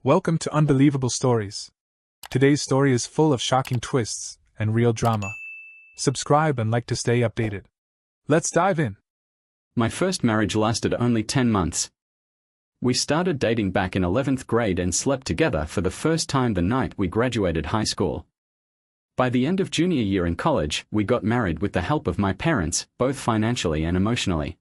Welcome to Unbelievable Stories. Today's story is full of shocking twists and real drama. Subscribe and like to stay updated. Let's dive in. My first marriage lasted only 10 months. We started dating back in 11th grade and slept together for the first time the night we graduated high school. By the end of junior year in college, we got married with the help of my parents, both financially and emotionally.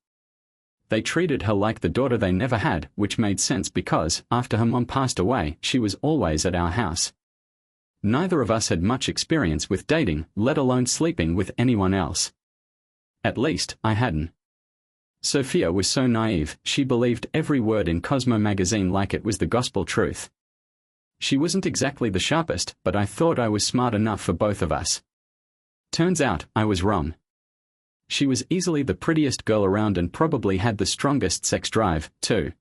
They treated her like the daughter they never had, which made sense because, after her mom passed away, she was always at our house. Neither of us had much experience with dating, let alone sleeping with anyone else. At least, I hadn't. Sophia was so naive, she believed every word in Cosmo magazine like it was the gospel truth. She wasn't exactly the sharpest, but I thought I was smart enough for both of us. Turns out, I was wrong. She was easily the prettiest girl around and probably had the strongest sex drive, too.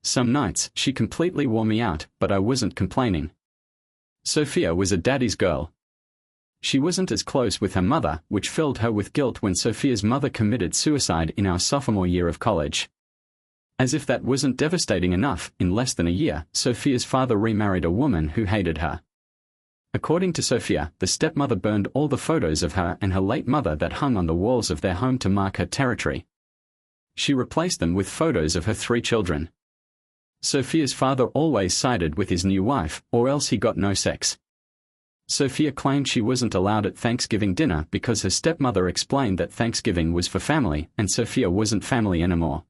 Some nights, she completely wore me out, but I wasn't complaining. Sophia was a daddy's girl. She wasn't as close with her mother, which filled her with guilt when Sophia's mother committed suicide in our sophomore year of college. As if that wasn't devastating enough, in less than a year, Sophia's father remarried a woman who hated her. According to Sophia, the stepmother burned all the photos of her and her late mother that hung on the walls of their home to mark her territory. She replaced them with photos of her 3 children. Sophia's father always sided with his new wife, or else he got no sex. Sophia claimed she wasn't allowed at Thanksgiving dinner because her stepmother explained that Thanksgiving was for family, and Sophia wasn't family anymore.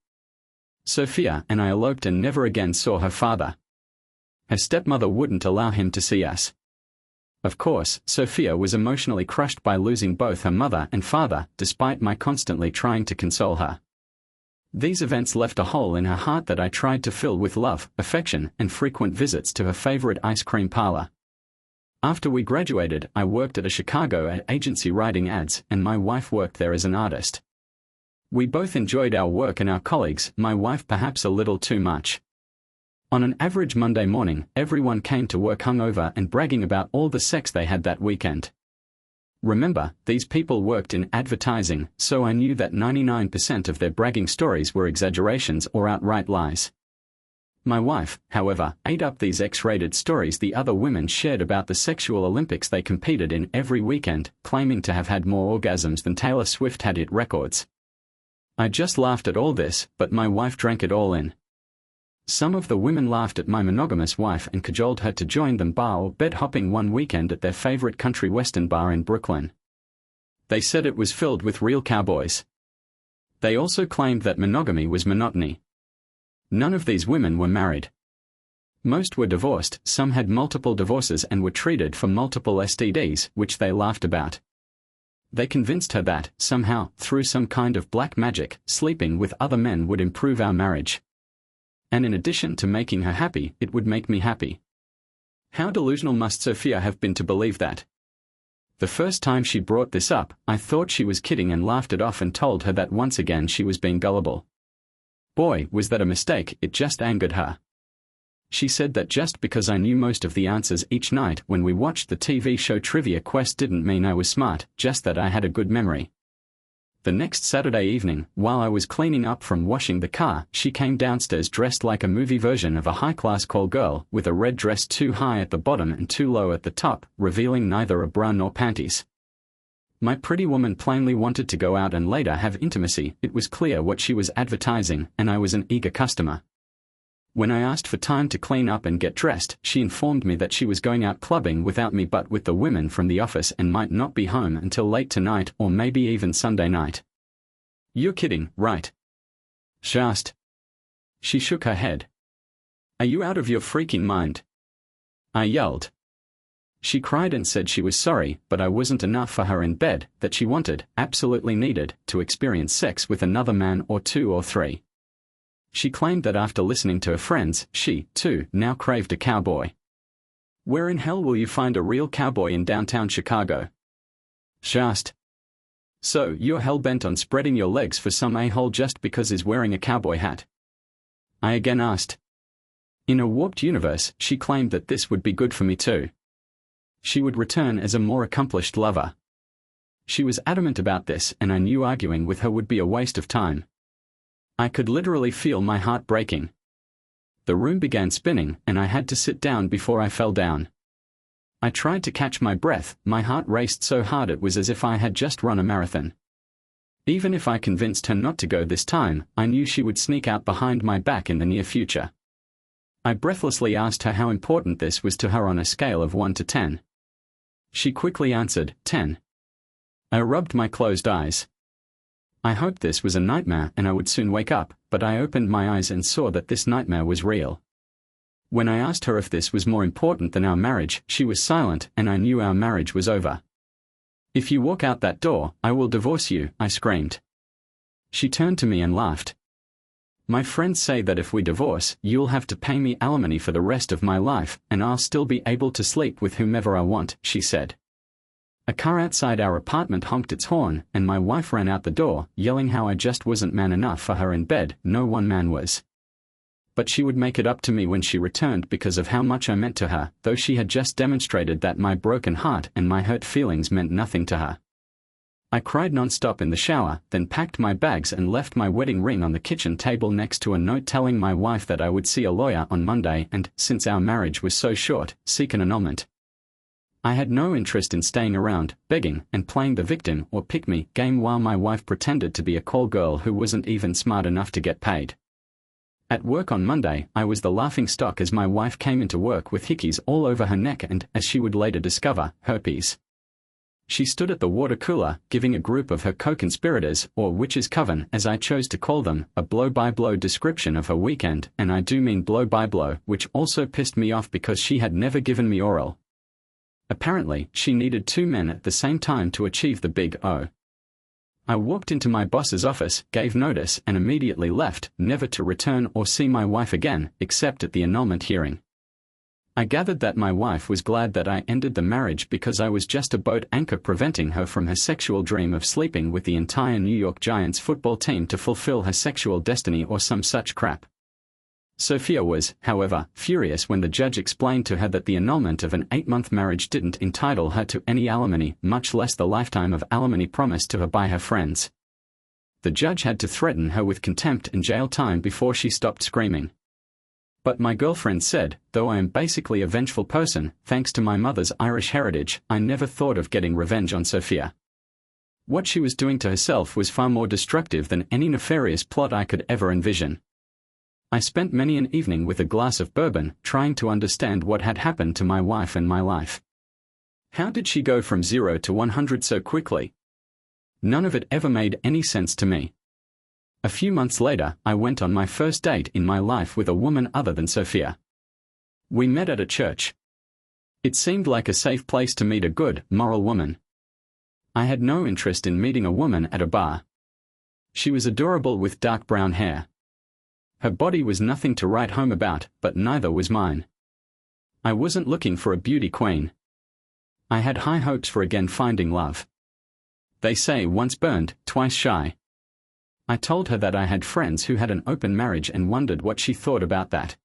Sophia and I eloped and never again saw her father. Her stepmother wouldn't allow him to see us. Of course, Sophia was emotionally crushed by losing both her mother and father, despite my constantly trying to console her. These events left a hole in her heart that I tried to fill with love, affection, and frequent visits to her favorite ice cream parlor. After we graduated, I worked at a Chicago ad agency writing ads, and my wife worked there as an artist. We both enjoyed our work and our colleagues, my wife perhaps a little too much. On an average Monday morning, everyone came to work hungover and bragging about all the sex they had that weekend. Remember, these people worked in advertising, so I knew that 99% of their bragging stories were exaggerations or outright lies. My wife, however, ate up these X-rated stories the other women shared about the sexual Olympics they competed in every weekend, claiming to have had more orgasms than Taylor Swift had hit records. I just laughed at all this, but my wife drank it all in. Some of the women laughed at my monogamous wife and cajoled her to join them bar or bed hopping one weekend at their favorite country western bar in Brooklyn. They said it was filled with real cowboys. They also claimed that monogamy was monotony. None of these women were married. Most were divorced, some had multiple divorces and were treated for multiple STDs, which they laughed about. They convinced her that, somehow, through some kind of black magic, sleeping with other men would improve our marriage. And in addition to making her happy, it would make me happy. How delusional must Sophia have been to believe that? The first time she brought this up, I thought she was kidding and laughed it off and told her that once again she was being gullible. Boy, was that a mistake, it just angered her. She said that just because I knew most of the answers each night when we watched the TV show Trivia Quest didn't mean I was smart, just that I had a good memory. The next Saturday evening, while I was cleaning up from washing the car, she came downstairs dressed like a movie version of a high-class call girl, with a red dress too high at the bottom and too low at the top, revealing neither a bra nor panties. My pretty woman plainly wanted to go out and later have intimacy. It was clear what she was advertising, and I was an eager customer. When I asked for time to clean up and get dressed, she informed me that she was going out clubbing without me but with the women from the office and might not be home until late tonight or maybe even Sunday night. You're kidding, right? She asked. She shook her head. Are you out of your freaking mind? I yelled. She cried and said she was sorry, but I wasn't enough for her in bed, that she wanted, absolutely needed, to experience sex with another man or 2 or 3. She claimed that after listening to her friends, she, too, now craved a cowboy. Where in hell will you find a real cowboy in downtown Chicago? She asked. So, you're hell-bent on spreading your legs for some a-hole just because he's wearing a cowboy hat? I again asked. In a warped universe, she claimed that this would be good for me too. She would return as a more accomplished lover. She was adamant about this, and I knew arguing with her would be a waste of time. I could literally feel my heart breaking. The room began spinning, and I had to sit down before I fell down. I tried to catch my breath, my heart raced so hard it was as if I had just run a marathon. Even if I convinced her not to go this time, I knew she would sneak out behind my back in the near future. I breathlessly asked her how important this was to her on a scale of 1 to 10. She quickly answered, 10. I rubbed my closed eyes. I hoped this was a nightmare and I would soon wake up, but I opened my eyes and saw that this nightmare was real. When I asked her if this was more important than our marriage, she was silent, and I knew our marriage was over. "If you walk out that door, I will divorce you," I screamed. She turned to me and laughed. "My friends say that if we divorce, you'll have to pay me alimony for the rest of my life, and I'll still be able to sleep with whomever I want," she said. A car outside our apartment honked its horn, and my wife ran out the door, yelling how I just wasn't man enough for her in bed. No one man was. But she would make it up to me when she returned because of how much I meant to her, though she had just demonstrated that my broken heart and my hurt feelings meant nothing to her. I cried non-stop in the shower, then packed my bags and left my wedding ring on the kitchen table next to a note telling my wife that I would see a lawyer on Monday and, since our marriage was so short, seek an annulment. I had no interest in staying around, begging, and playing the victim or pick-me game while my wife pretended to be a call girl who wasn't even smart enough to get paid. At work on Monday, I was the laughingstock as my wife came into work with hickeys all over her neck and, as she would later discover, herpes. She stood at the water cooler, giving a group of her co-conspirators, or witches' coven as I chose to call them, a blow-by-blow description of her weekend, and I do mean blow-by-blow, which also pissed me off because she had never given me oral. Apparently, she needed 2 men at the same time to achieve the big O. I walked into my boss's office, gave notice, and immediately left, never to return or see my wife again, except at the annulment hearing. I gathered that my wife was glad that I ended the marriage because I was just a boat anchor preventing her from her sexual dream of sleeping with the entire New York Giants football team to fulfill her sexual destiny or some such crap. Sophia was, however, furious when the judge explained to her that the annulment of an 8-month marriage didn't entitle her to any alimony, much less the lifetime of alimony promised to her by her friends. The judge had to threaten her with contempt and jail time before she stopped screaming. But my girlfriend said, though I am basically a vengeful person, thanks to my mother's Irish heritage, I never thought of getting revenge on Sophia. What she was doing to herself was far more destructive than any nefarious plot I could ever envision. I spent many an evening with a glass of bourbon, trying to understand what had happened to my wife and my life. How did she go from 0 to 100 so quickly? None of it ever made any sense to me. A few months later, I went on my first date in my life with a woman other than Sophia. We met at a church. It seemed like a safe place to meet a good, moral woman. I had no interest in meeting a woman at a bar. She was adorable with dark brown hair. Her body was nothing to write home about, but neither was mine. I wasn't looking for a beauty queen. I had high hopes for again finding love. They say once burned, twice shy. I told her that I had friends who had an open marriage and wondered what she thought about that.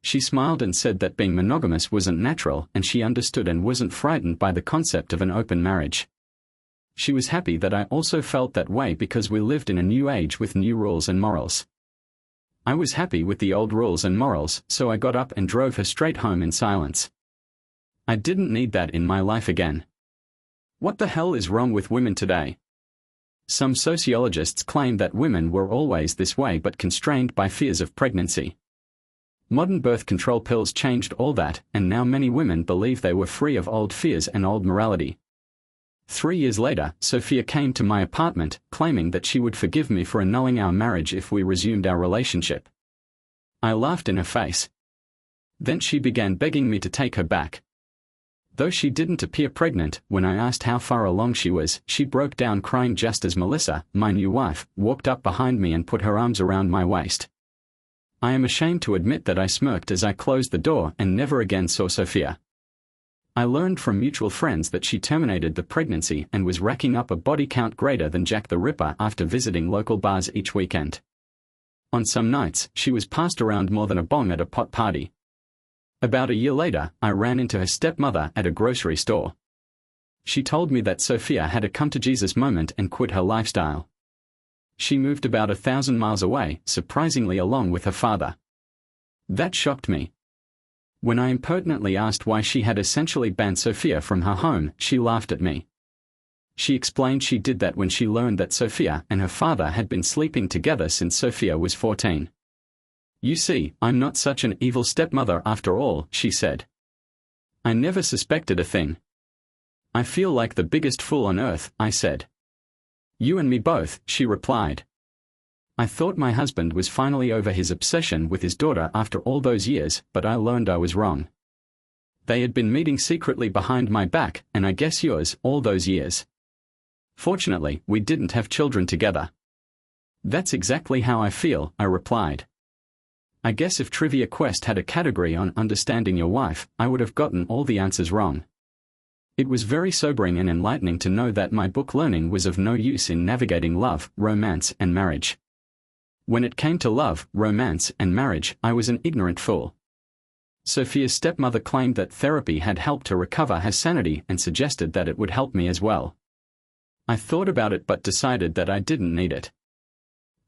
She smiled and said that being monogamous wasn't natural and she understood and wasn't frightened by the concept of an open marriage. She was happy that I also felt that way because we lived in a new age with new rules and morals. I was happy with the old rules and morals, so I got up and drove her straight home in silence. I didn't need that in my life again. What the hell is wrong with women today? Some sociologists claim that women were always this way but constrained by fears of pregnancy. Modern birth control pills changed all that, and now many women believe they were free of old fears and old morality. 3 years later, Sophia came to my apartment, claiming that she would forgive me for annulling our marriage if we resumed our relationship. I laughed in her face. Then she began begging me to take her back. Though she didn't appear pregnant, when I asked how far along she was, she broke down crying just as Melissa, my new wife, walked up behind me and put her arms around my waist. I am ashamed to admit that I smirked as I closed the door and never again saw Sophia. I learned from mutual friends that she terminated the pregnancy and was racking up a body count greater than Jack the Ripper after visiting local bars each weekend. On some nights, she was passed around more than a bong at a pot party. About a year later, I ran into her stepmother at a grocery store. She told me that Sophia had a come-to-Jesus moment and quit her lifestyle. She moved about 1,000 miles away, surprisingly along with her father. That shocked me. When I impertinently asked why she had essentially banned Sophia from her home, she laughed at me. She explained she did that when she learned that Sophia and her father had been sleeping together since Sophia was 14. You see, I'm not such an evil stepmother after all, she said. I never suspected a thing. I feel like the biggest fool on earth, I said. You and me both, she replied. I thought my husband was finally over his obsession with his daughter after all those years, but I learned I was wrong. They had been meeting secretly behind my back, and I guess yours, all those years. Fortunately, we didn't have children together. That's exactly how I feel, I replied. I guess if Trivia Quest had a category on understanding your wife, I would have gotten all the answers wrong. It was very sobering and enlightening to know that my book learning was of no use in navigating love, romance, and marriage. When it came to love, romance, and marriage, I was an ignorant fool. Sophia's stepmother claimed that therapy had helped her recover her sanity and suggested that it would help me as well. I thought about it but decided that I didn't need it.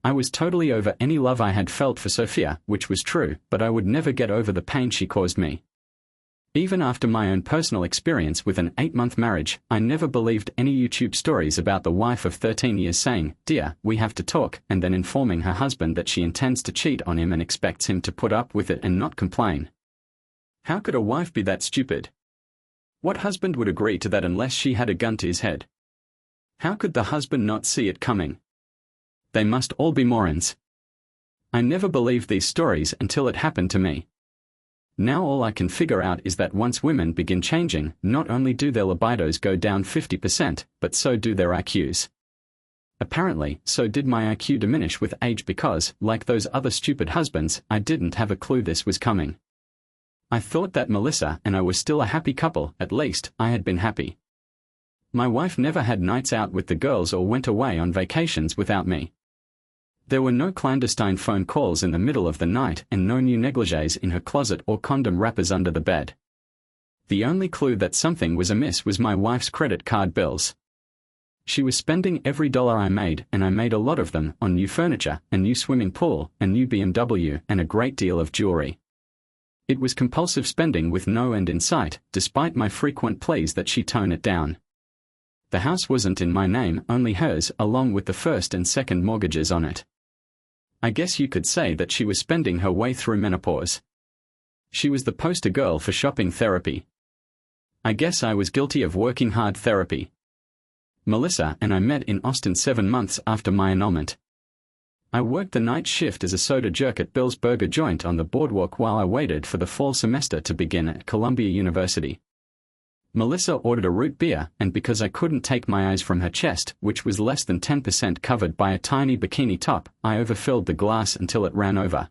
I was totally over any love I had felt for Sophia, which was true, but I would never get over the pain she caused me. Even after my own personal experience with an 8-month marriage, I never believed any YouTube stories about the wife of 13 years saying, "Dear, we have to talk," and then informing her husband that she intends to cheat on him and expects him to put up with it and not complain. How could a wife be that stupid? What husband would agree to that unless she had a gun to his head? How could the husband not see it coming? They must all be morons. I never believed these stories until it happened to me. Now all I can figure out is that once women begin changing, not only do their libidos go down 50%, but so do their IQs. Apparently, so did my IQ diminish with age because, like those other stupid husbands, I didn't have a clue this was coming. I thought that Melissa and I were still a happy couple, at least, I had been happy. My wife never had nights out with the girls or went away on vacations without me. There were no clandestine phone calls in the middle of the night and no new negligees in her closet or condom wrappers under the bed. The only clue that something was amiss was my wife's credit card bills. She was spending every dollar I made, and I made a lot of them, on new furniture, a new swimming pool, a new BMW, and a great deal of jewelry. It was compulsive spending with no end in sight, despite my frequent pleas that she tone it down. The house wasn't in my name, only hers, along with the first and second mortgages on it. I guess you could say that she was spending her way through menopause. She was the poster girl for shopping therapy. I guess I was guilty of working hard therapy. Melissa and I met in Austin 7 months after my annulment. I worked the night shift as a soda jerk at Bill's Burger Joint on the boardwalk while I waited for the fall semester to begin at Columbia University. Melissa ordered a root beer, and because I couldn't take my eyes from her chest, which was less than 10% covered by a tiny bikini top, I overfilled the glass until it ran over.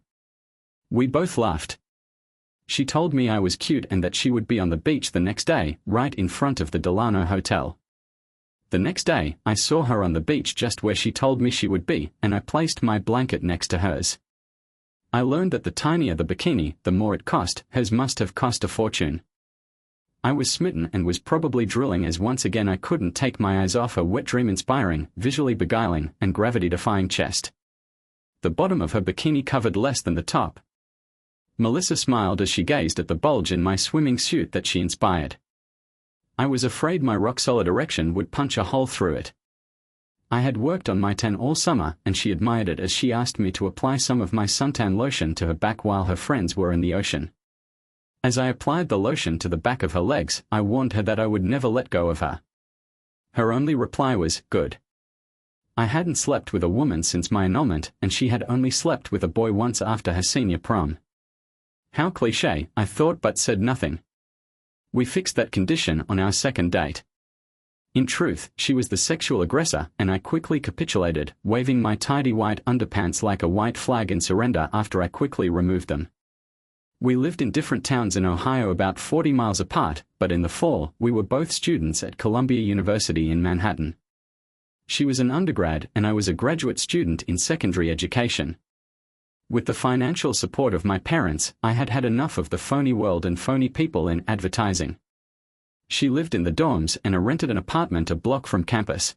We both laughed. She told me I was cute and that she would be on the beach the next day, right in front of the Delano Hotel. The next day, I saw her on the beach just where she told me she would be, and I placed my blanket next to hers. I learned that the tinier the bikini, the more it cost. Hers must have cost a fortune. I was smitten and was probably drooling as once again I couldn't take my eyes off her wet dream-inspiring, visually beguiling, and gravity-defying chest. The bottom of her bikini covered less than the top. Melissa smiled as she gazed at the bulge in my swimming suit that she inspired. I was afraid my rock-solid erection would punch a hole through it. I had worked on my tan all summer, and she admired it as she asked me to apply some of my suntan lotion to her back while her friends were in the ocean. As I applied the lotion to the back of her legs, I warned her that I would never let go of her. Her only reply was, "Good." I hadn't slept with a woman since my annulment, and she had only slept with a boy once after her senior prom. How cliché, I thought, but said nothing. We fixed that condition on our second date. In truth, she was the sexual aggressor, and I quickly capitulated, waving my tidy white underpants like a white flag in surrender after I quickly removed them. We lived in different towns in Ohio about 40 miles apart, but in the fall, we were both students at Columbia University in Manhattan. She was an undergrad and I was a graduate student in secondary education. With the financial support of my parents, I had had enough of the phony world and phony people in advertising. She lived in the dorms and I rented an apartment a block from campus.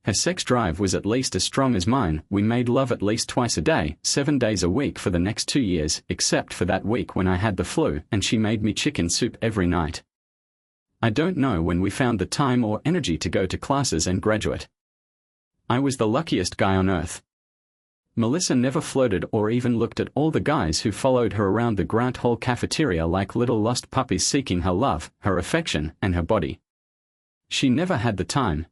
Her sex drive was at least as strong as mine. We made love at least twice a day, 7 days a week for the next 2 years, except for that week when I had the flu and she made me chicken soup every night. I don't know when we found the time or energy to go to classes and graduate. I was the luckiest guy on earth. Melissa never flirted or even looked at all the guys who followed her around the Grant Hall cafeteria like little lost puppies seeking her love, her affection, and her body. She never had the time.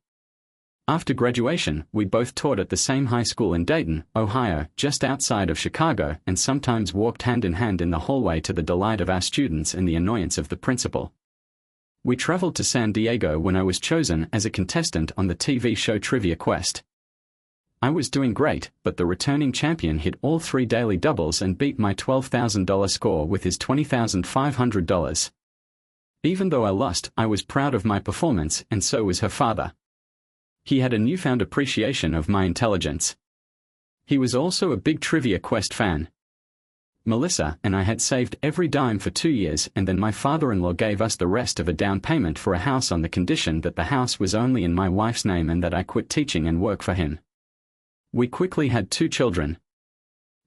After graduation, we both taught at the same high school in Dayton, Ohio, just outside of Chicago, and sometimes walked hand in hand in the hallway to the delight of our students and the annoyance of the principal. We traveled to San Diego when I was chosen as a contestant on the TV show Trivia Quest. I was doing great, but the returning champion hit all 3 daily doubles and beat my $12,000 score with his $20,500. Even though I lost, I was proud of my performance, and so was her father. He had a newfound appreciation of my intelligence. He was also a big Trivia Quest fan. Melissa and I had saved every dime for 2 years, and then my father-in-law gave us the rest of a down payment for a house on the condition that the house was only in my wife's name and that I quit teaching and work for him. We quickly had 2 children.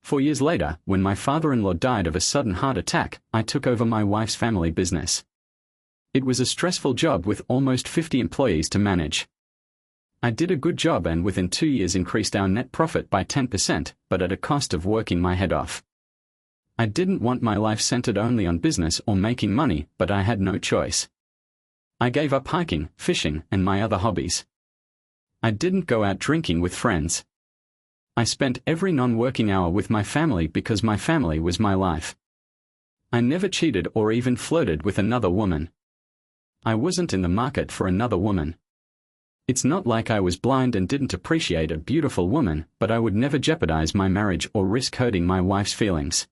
4 years later, when my father-in-law died of a sudden heart attack, I took over my wife's family business. It was a stressful job with almost 50 employees to manage. I did a good job and within 2 years increased our net profit by 10%, but at a cost of working my head off. I didn't want my life centered only on business or making money, but I had no choice. I gave up hiking, fishing, and my other hobbies. I didn't go out drinking with friends. I spent every non-working hour with my family because my family was my life. I never cheated or even flirted with another woman. I wasn't in the market for another woman. It's not like I was blind and didn't appreciate a beautiful woman, but I would never jeopardize my marriage or risk hurting my wife's feelings.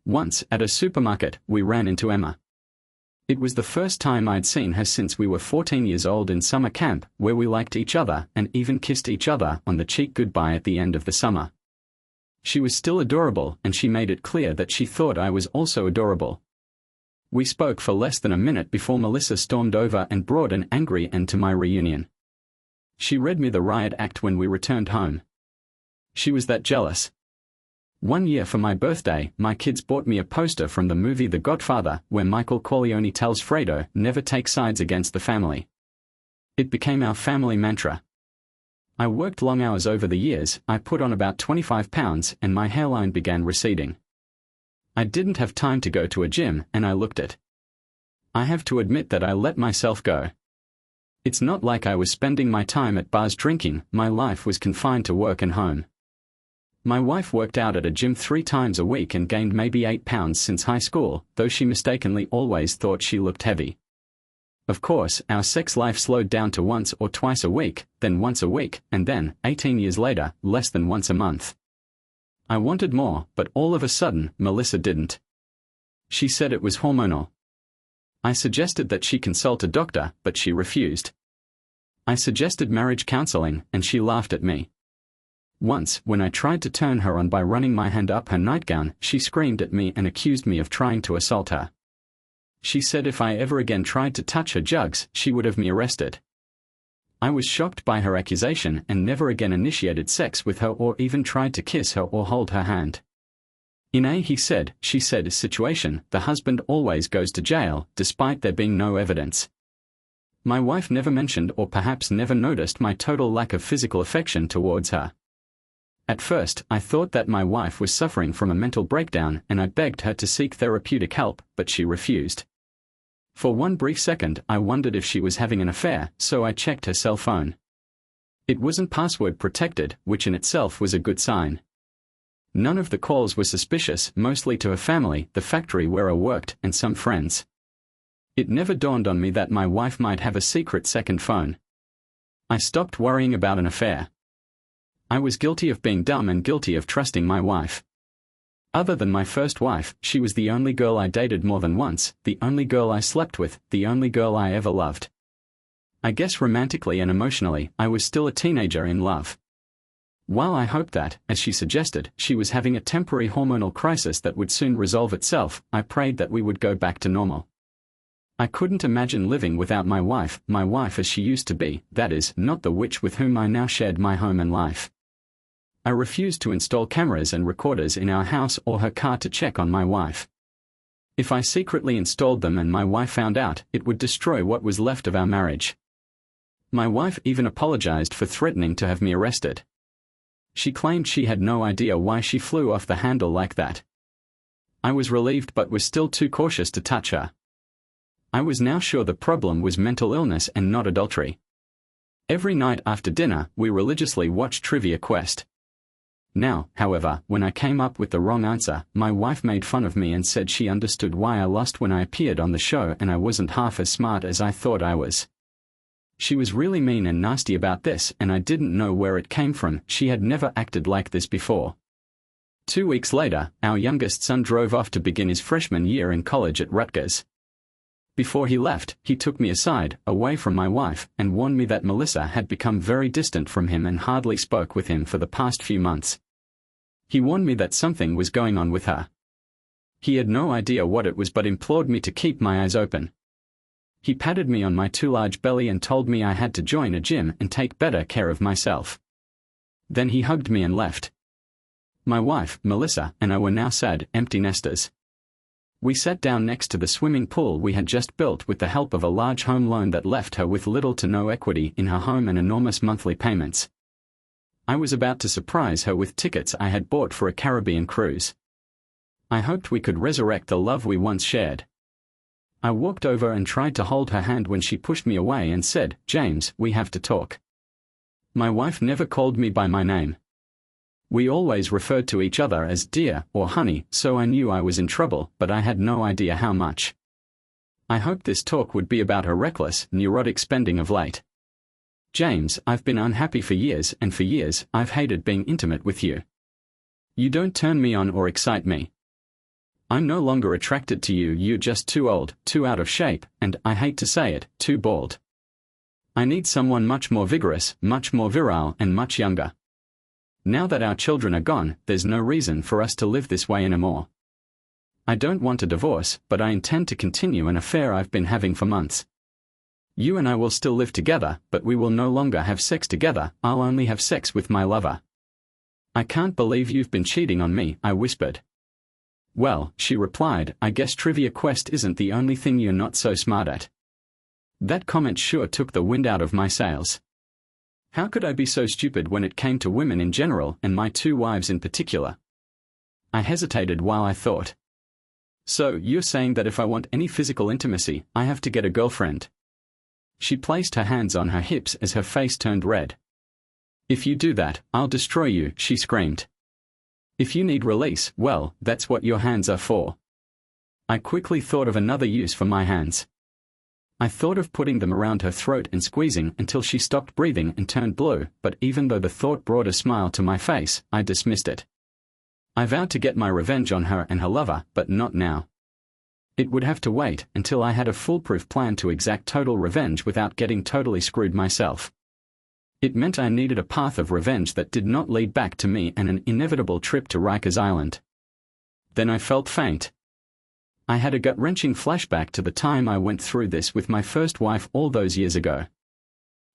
Once, at a supermarket, we ran into Emma. It was the first time I'd seen her since we were 14 years old in summer camp, where we liked each other and even kissed each other on the cheek goodbye at the end of the summer. She was still adorable, and she made it clear that she thought I was also adorable. We spoke for less than a minute before Melissa stormed over and brought an angry end to my reunion. She read me the riot act when we returned home. She was that jealous. 1 year for my birthday, my kids bought me a poster from the movie The Godfather, where Michael Corleone tells Fredo, "Never take sides against the family." It became our family mantra. I worked long hours over the years, I put on about 25 pounds, and my hairline began receding. I didn't have time to go to a gym, and I looked it. I have to admit that I let myself go. It's not like I was spending my time at bars drinking, my life was confined to work and home. My wife worked out at a gym 3 times a week and gained maybe 8 pounds since high school, though she mistakenly always thought she looked heavy. Of course, our sex life slowed down to once or twice a week, then once a week, and then, 18 years later, less than once a month. I wanted more, but all of a sudden, Melissa didn't. She said it was hormonal. I suggested that she consult a doctor, but she refused. I suggested marriage counseling, and she laughed at me. Once, when I tried to turn her on by running my hand up her nightgown, she screamed at me and accused me of trying to assault her. She said if I ever again tried to touch her jugs, she would have me arrested. I was shocked by her accusation and never again initiated sex with her or even tried to kiss her or hold her hand. In a she said situation, the husband always goes to jail, despite there being no evidence. My wife never mentioned or perhaps never noticed my total lack of physical affection towards her. At first, I thought that my wife was suffering from a mental breakdown and I begged her to seek therapeutic help, but she refused. For one brief second, I wondered if she was having an affair, so I checked her cell phone. It wasn't password protected, which in itself was a good sign. None of the calls were suspicious, mostly to her family, the factory where I worked, and some friends. It never dawned on me that my wife might have a secret second phone. I stopped worrying about an affair. I was guilty of being dumb and guilty of trusting my wife. Other than my first wife, she was the only girl I dated more than once, the only girl I slept with, the only girl I ever loved. I guess romantically and emotionally, I was still a teenager in love. While I hoped that, as she suggested, she was having a temporary hormonal crisis that would soon resolve itself, I prayed that we would go back to normal. I couldn't imagine living without my wife as she used to be, that is, not the witch with whom I now shared my home and life. I refused to install cameras and recorders in our house or her car to check on my wife. If I secretly installed them and my wife found out, it would destroy what was left of our marriage. My wife even apologized for threatening to have me arrested. She claimed she had no idea why she flew off the handle like that. I was relieved but was still too cautious to touch her. I was now sure the problem was mental illness and not adultery. Every night after dinner, we religiously watched Trivia Quest. Now, however, when I came up with the wrong answer, my wife made fun of me and said she understood why I lost when I appeared on the show and I wasn't half as smart as I thought I was. She was really mean and nasty about this and I didn't know where it came from. She had never acted like this before. 2 weeks later, our youngest son drove off to begin his freshman year in college at Rutgers. Before he left, he took me aside, away from my wife, and warned me that Melissa had become very distant from him and hardly spoke with him for the past few months. He warned me that something was going on with her. He had no idea what it was but implored me to keep my eyes open. He patted me on my too large belly and told me I had to join a gym and take better care of myself. Then he hugged me and left. My wife, Melissa, and I were now sad, empty nesters. We sat down next to the swimming pool we had just built with the help of a large home loan that left her with little to no equity in her home and enormous monthly payments. I was about to surprise her with tickets I had bought for a Caribbean cruise. I hoped we could resurrect the love we once shared. I walked over and tried to hold her hand when she pushed me away and said, "James, we have to talk." My wife never called me by my name. We always referred to each other as dear or honey, so I knew I was in trouble, but I had no idea how much. I hoped this talk would be about her reckless, neurotic spending of late. "James, I've been unhappy for years, and for years, I've hated being intimate with you. You don't turn me on or excite me. I'm no longer attracted to you, you're just too old, too out of shape, and, I hate to say it, too bald. I need someone much more vigorous, much more virile, and much younger. Now that our children are gone, there's no reason for us to live this way anymore. I don't want a divorce, but I intend to continue an affair I've been having for months. You and I will still live together, but we will no longer have sex together, I'll only have sex with my lover." "I can't believe you've been cheating on me," I whispered. "Well," she replied, "I guess Trivia Quest isn't the only thing you're not so smart at." That comment sure took the wind out of my sails. How could I be so stupid when it came to women in general and my 2 wives in particular? I hesitated while I thought. "So, you're saying that if I want any physical intimacy, I have to get a girlfriend?" She placed her hands on her hips as her face turned red. "If you do that, I'll destroy you," she screamed. "If you need release, well, that's what your hands are for." I quickly thought of another use for my hands. I thought of putting them around her throat and squeezing until she stopped breathing and turned blue, but even though the thought brought a smile to my face, I dismissed it. I vowed to get my revenge on her and her lover, but not now. It would have to wait until I had a foolproof plan to exact total revenge without getting totally screwed myself. It meant I needed a path of revenge that did not lead back to me and an inevitable trip to Rikers Island. Then I felt faint. I had a gut-wrenching flashback to the time I went through this with my first wife all those years ago.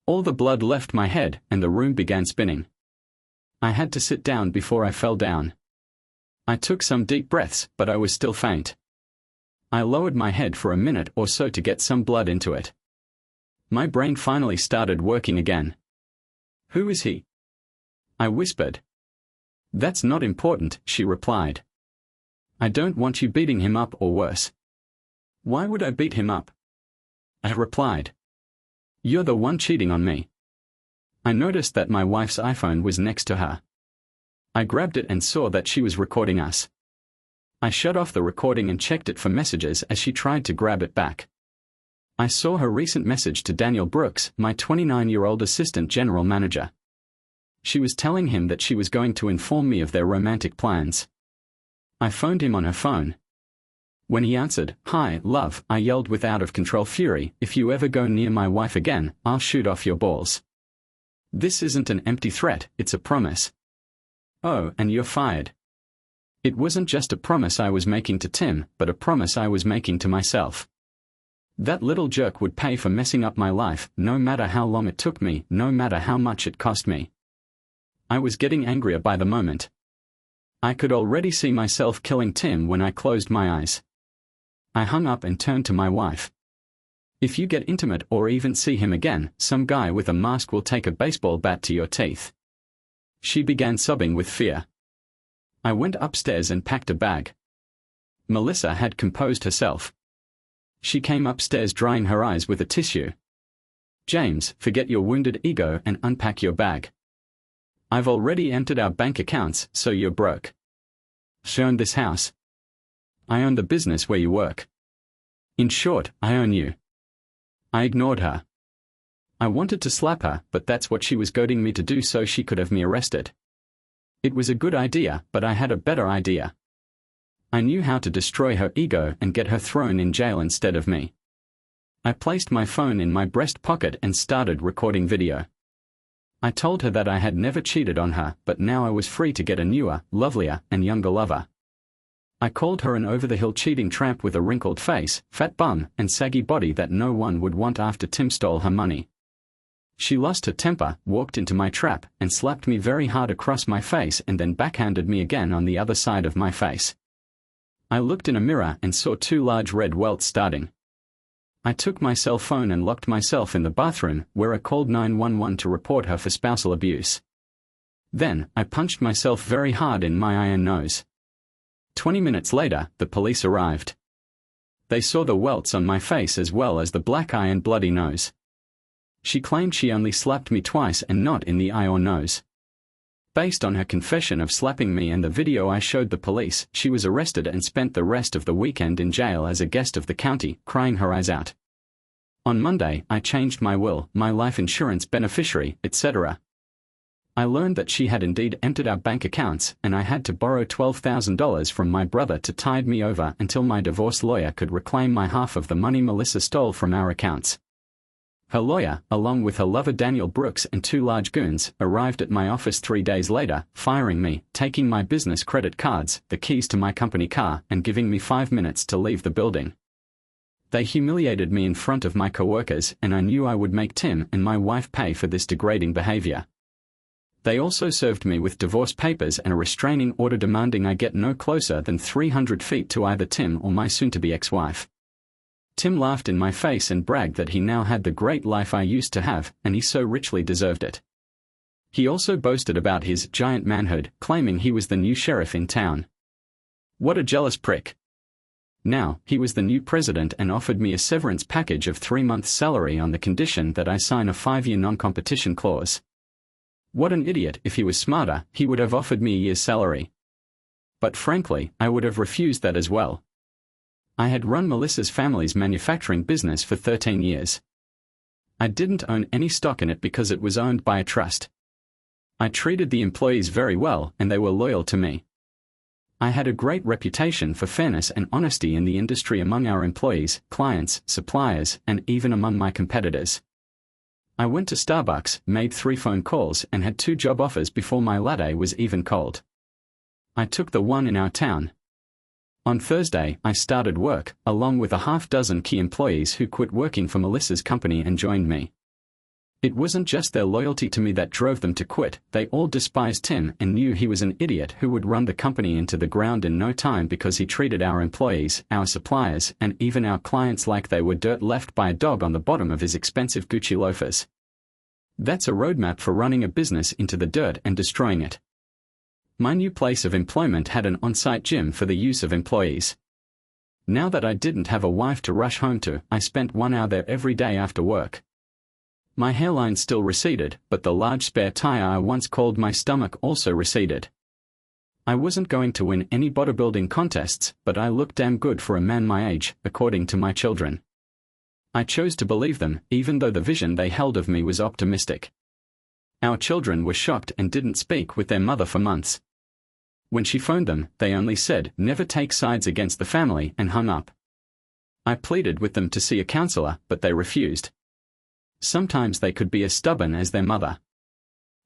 All the blood left my head and the room began spinning. I had to sit down before I fell down. I took some deep breaths, but I was still faint. I lowered my head for a minute or so to get some blood into it. My brain finally started working again. "Who is he?" I whispered. "That's not important," she replied. "I don't want you beating him up or worse." "Why would I beat him up?" I replied. "You're the one cheating on me." I noticed that my wife's iPhone was next to her. I grabbed it and saw that she was recording us. I shut off the recording and checked it for messages as she tried to grab it back. I saw her recent message to Daniel Brooks, my 29-year-old assistant general manager. She was telling him that she was going to inform me of their romantic plans. I phoned him on her phone. When he answered, "Hi, love," I yelled with out-of-control fury, "If you ever go near my wife again, I'll shoot off your balls." This isn't an empty threat, it's a promise. "Oh, and you're fired." It wasn't just a promise I was making to Tim, but a promise I was making to myself. That little jerk would pay for messing up my life, no matter how long it took me, no matter how much it cost me. I was getting angrier by the moment. I could already see myself killing Tim when I closed my eyes. I hung up and turned to my wife. If you get intimate or even see him again, some guy with a mask will take a baseball bat to your teeth. She began sobbing with fear. I went upstairs and packed a bag. Melissa had composed herself. She came upstairs drying her eyes with a tissue. James, forget your wounded ego and unpack your bag. I've already emptied our bank accounts, so you're broke. I own this house. I own the business where you work. In short, I own you. I ignored her. I wanted to slap her, but that's what she was goading me to do so she could have me arrested. It was a good idea, but I had a better idea. I knew how to destroy her ego and get her thrown in jail instead of me. I placed my phone in my breast pocket and started recording video. I told her that I had never cheated on her, but now I was free to get a newer, lovelier, and younger lover. I called her an over-the-hill cheating tramp with a wrinkled face, fat bum, and saggy body that no one would want after Tim stole her money. She lost her temper, walked into my trap, and slapped me very hard across my face and then backhanded me again on the other side of my face. I looked in a mirror and saw 2 large red welts starting. I took my cell phone and locked myself in the bathroom, where I called 911 to report her for spousal abuse. Then, I punched myself very hard in my eye and nose. 20 minutes later, the police arrived. They saw the welts on my face as well as the black eye and bloody nose. She claimed she only slapped me twice and not in the eye or nose. Based on her confession of slapping me and the video I showed the police, she was arrested and spent the rest of the weekend in jail as a guest of the county, crying her eyes out. On Monday, I changed my will, my life insurance beneficiary, etc. I learned that she had indeed emptied our bank accounts, and I had to borrow $12,000 from my brother to tide me over until my divorce lawyer could reclaim my half of the money Melissa stole from our accounts. Her lawyer, along with her lover Daniel Brooks and 2 large goons, arrived at my office 3 days later, firing me, taking my business credit cards, the keys to my company car, and giving me 5 minutes to leave the building. They humiliated me in front of my coworkers, and I knew I would make Tim and my wife pay for this degrading behavior. They also served me with divorce papers and a restraining order demanding I get no closer than 300 feet to either Tim or my soon-to-be ex-wife. Tim laughed in my face and bragged that he now had the great life I used to have, and he so richly deserved it. He also boasted about his giant manhood, claiming he was the new sheriff in town. What a jealous prick. Now, he was the new president and offered me a severance package of 3 months' salary on the condition that I sign a 5-year non-competition clause. What an idiot! If he was smarter, he would have offered me a year's salary. But frankly, I would have refused that as well. I had run Melissa's family's manufacturing business for 13 years. I didn't own any stock in it because it was owned by a trust. I treated the employees very well and they were loyal to me. I had a great reputation for fairness and honesty in the industry among our employees, clients, suppliers, and even among my competitors. I went to Starbucks, made 3 phone calls, and had 2 job offers before my latte was even cold. I took the one in our town. On Thursday, I started work, along with a half-dozen key employees who quit working for Melissa's company and joined me. It wasn't just their loyalty to me that drove them to quit, they all despised Tim and knew he was an idiot who would run the company into the ground in no time because he treated our employees, our suppliers, and even our clients like they were dirt left by a dog on the bottom of his expensive Gucci loafers. That's a roadmap for running a business into the dirt and destroying it. My new place of employment had an on-site gym for the use of employees. Now that I didn't have a wife to rush home to, I spent 1 hour there every day after work. My hairline still receded, but the large spare tire I once called my stomach also receded. I wasn't going to win any bodybuilding contests, but I looked damn good for a man my age, according to my children. I chose to believe them, even though the vision they held of me was optimistic. Our children were shocked and didn't speak with their mother for months. When she phoned them, they only said, "Never take sides against the family," and hung up. I pleaded with them to see a counselor, but they refused. Sometimes they could be as stubborn as their mother.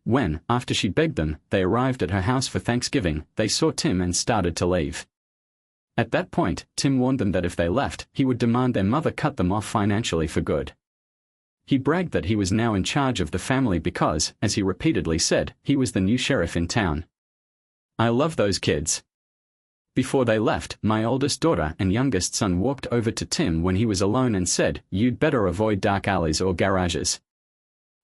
When, after she begged them, they arrived at her house for Thanksgiving, they saw Tim and started to leave. At that point, Tim warned them that if they left, he would demand their mother cut them off financially for good. He bragged that he was now in charge of the family because, as he repeatedly said, he was the new sheriff in town. I love those kids. Before they left, my oldest daughter and youngest son walked over to Tim when he was alone and said, "You'd better avoid dark alleys or garages.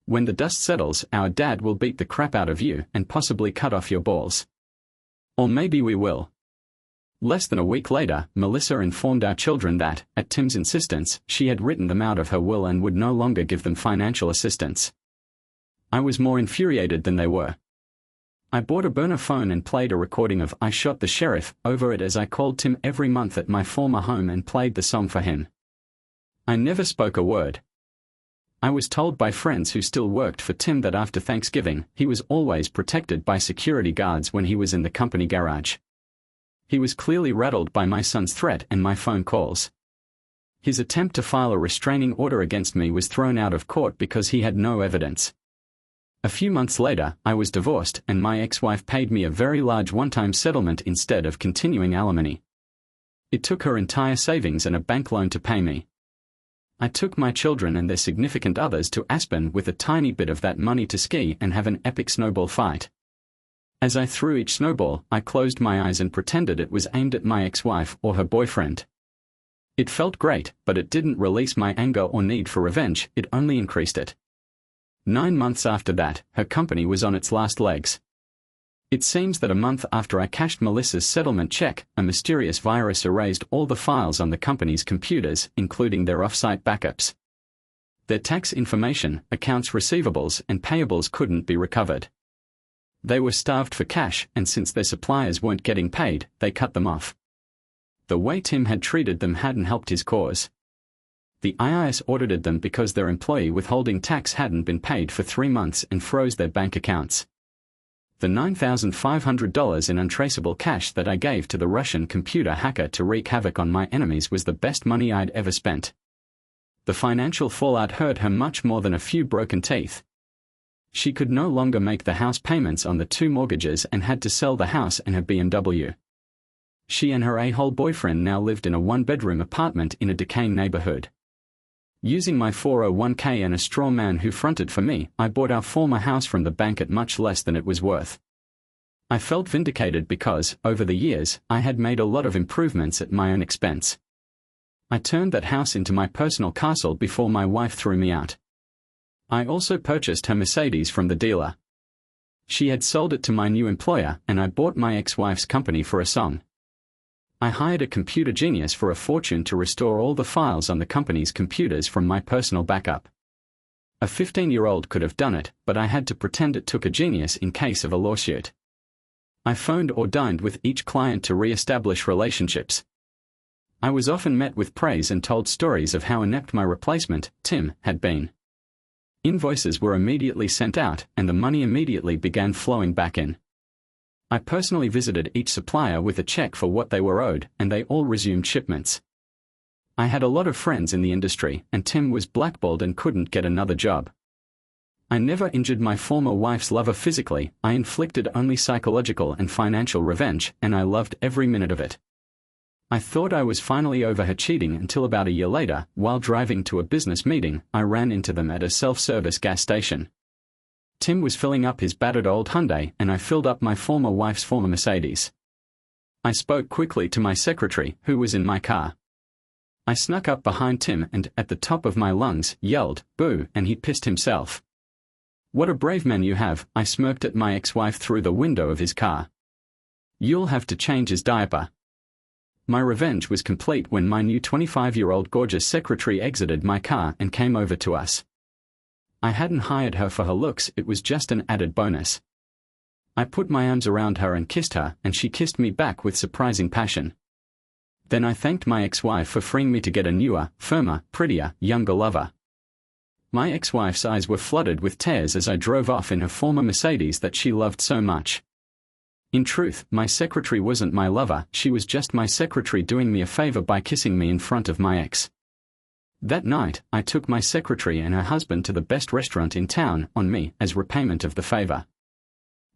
When the dust settles, our dad will beat the crap out of you and possibly cut off your balls. Or maybe we will." Less than a week later, Melissa informed our children that, at Tim's insistence, she had written them out of her will and would no longer give them financial assistance. I was more infuriated than they were. I bought a burner phone and played a recording of "I Shot the Sheriff" over it as I called Tim every month at my former home and played the song for him. I never spoke a word. I was told by friends who still worked for Tim that after Thanksgiving, he was always protected by security guards when he was in the company garage. He was clearly rattled by my son's threat and my phone calls. His attempt to file a restraining order against me was thrown out of court because he had no evidence. A few months later, I was divorced and my ex-wife paid me a very large one-time settlement instead of continuing alimony. It took her entire savings and a bank loan to pay me. I took my children and their significant others to Aspen with a tiny bit of that money to ski and have an epic snowball fight. As I threw each snowball, I closed my eyes and pretended it was aimed at my ex-wife or her boyfriend. It felt great, but it didn't release my anger or need for revenge, it only increased it. 9 months after that, her company was on its last legs. It seems that a month after I cashed Melissa's settlement check, a mysterious virus erased all the files on the company's computers, including their off-site backups. Their tax information, accounts receivables, and payables couldn't be recovered. They were starved for cash, and since their suppliers weren't getting paid, they cut them off. The way Tim had treated them hadn't helped his cause. The IRS audited them because their employee withholding tax hadn't been paid for 3 months and froze their bank accounts. The $9,500 in untraceable cash that I gave to the Russian computer hacker to wreak havoc on my enemies was the best money I'd ever spent. The financial fallout hurt her much more than a few broken teeth. She could no longer make the house payments on the 2 mortgages and had to sell the house and her BMW. She and her a-hole boyfriend now lived in a 1-bedroom apartment in a decaying neighborhood. Using my 401k and a straw man who fronted for me, I bought our former house from the bank at much less than it was worth. I felt vindicated because, over the years, I had made a lot of improvements at my own expense. I turned that house into my personal castle before my wife threw me out. I also purchased her Mercedes from the dealer. She had sold it to my new employer, and I bought my ex-wife's company for a song. I hired a computer genius for a fortune to restore all the files on the company's computers from my personal backup. A 15-year-old could have done it, but I had to pretend it took a genius in case of a lawsuit. I phoned or dined with each client to re-establish relationships. I was often met with praise and told stories of how inept my replacement, Tim, had been. Invoices were immediately sent out, and the money immediately began flowing back in. I personally visited each supplier with a check for what they were owed, and they all resumed shipments. I had a lot of friends in the industry, and Tim was blackballed and couldn't get another job. I never injured my former wife's lover physically, I inflicted only psychological and financial revenge, and I loved every minute of it. I thought I was finally over her cheating until about a year later, while driving to a business meeting, I ran into them at a self-service gas station. Tim was filling up his battered old Hyundai and I filled up my former wife's former Mercedes. I spoke quickly to my secretary, who was in my car. I snuck up behind Tim and, at the top of my lungs, yelled, "Boo," and he pissed himself. "What a brave man you have," I smirked at my ex-wife through the window of his car. "You'll have to change his diaper." My revenge was complete when my new 25-year-old gorgeous secretary exited my car and came over to us. I hadn't hired her for her looks, it was just an added bonus. I put my arms around her and kissed her, and she kissed me back with surprising passion. Then I thanked my ex-wife for freeing me to get a newer, firmer, prettier, younger lover. My ex-wife's eyes were flooded with tears as I drove off in her former Mercedes that she loved so much. In truth, my secretary wasn't my lover, she was just my secretary doing me a favor by kissing me in front of my ex. That night, I took my secretary and her husband to the best restaurant in town, on me, as repayment of the favor.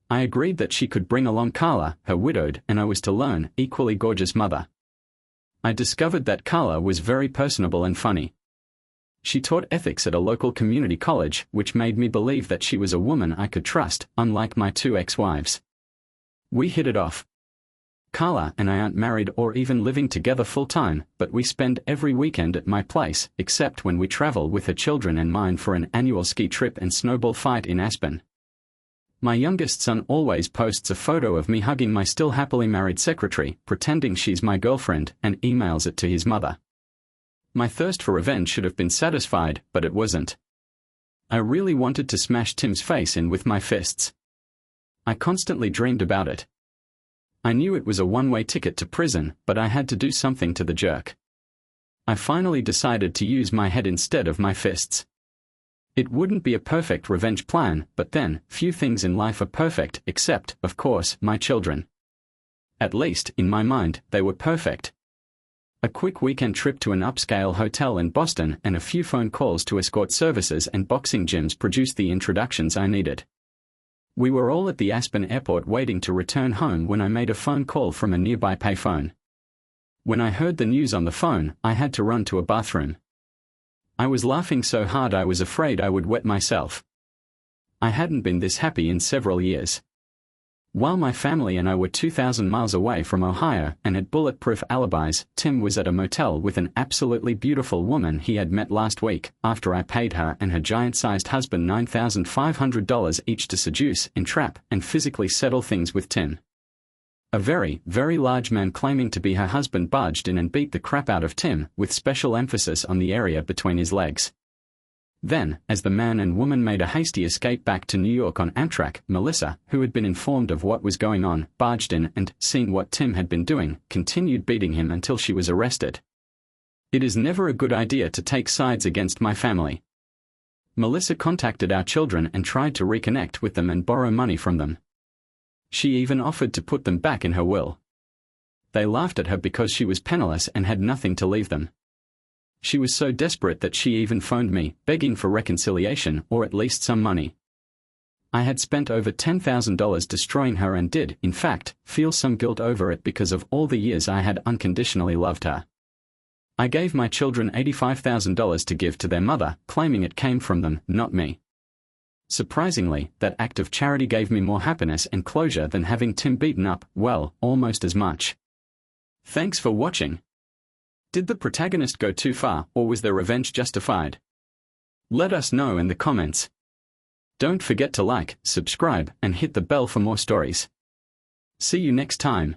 I agreed that she could bring along Carla, her widowed and I was to learn, equally gorgeous mother. I discovered that Carla was very personable and funny. She taught ethics at a local community college, which made me believe that she was a woman I could trust, unlike my two ex-wives. We hit it off. Carla and I aren't married or even living together full-time, but we spend every weekend at my place, except when we travel with her children and mine for an annual ski trip and snowball fight in Aspen. My youngest son always posts a photo of me hugging my still happily married secretary, pretending she's my girlfriend, and emails it to his mother. My thirst for revenge should have been satisfied, but it wasn't. I really wanted to smash Tim's face in with my fists. I constantly dreamed about it. I knew it was a one-way ticket to prison, but I had to do something to the jerk. I finally decided to use my head instead of my fists. It wouldn't be a perfect revenge plan, but then, few things in life are perfect, except, of course, my children. At least, in my mind, they were perfect. A quick weekend trip to an upscale hotel in Boston and a few phone calls to escort services and boxing gyms produced the introductions I needed. We were all at the Aspen airport waiting to return home when I made a phone call from a nearby payphone. When I heard the news on the phone, I had to run to a bathroom. I was laughing so hard I was afraid I would wet myself. I hadn't been this happy in several years. While my family and I were 2,000 miles away from Ohio and had bulletproof alibis, Tim was at a motel with an absolutely beautiful woman he had met last week, after I paid her and her giant-sized husband $9,500 each to seduce, entrap, and physically settle things with Tim. A very, very large man claiming to be her husband barged in and beat the crap out of Tim, with special emphasis on the area between his legs. Then, as the man and woman made a hasty escape back to New York on Amtrak, Melissa, who had been informed of what was going on, barged in and, seeing what Tim had been doing, continued beating him until she was arrested. It is never a good idea to take sides against my family. Melissa contacted our children and tried to reconnect with them and borrow money from them. She even offered to put them back in her will. They laughed at her because she was penniless and had nothing to leave them. She was so desperate that she even phoned me, begging for reconciliation or at least some money. I had spent over $10,000 destroying her and did, in fact, feel some guilt over it because of all the years I had unconditionally loved her. I gave my children $85,000 to give to their mother, claiming it came from them, not me. Surprisingly, that act of charity gave me more happiness and closure than having Tim beaten up, well, almost as much. Thanks for watching. Did the protagonist go too far, or was their revenge justified? Let us know in the comments. Don't forget to like, subscribe, and hit the bell for more stories. See you next time.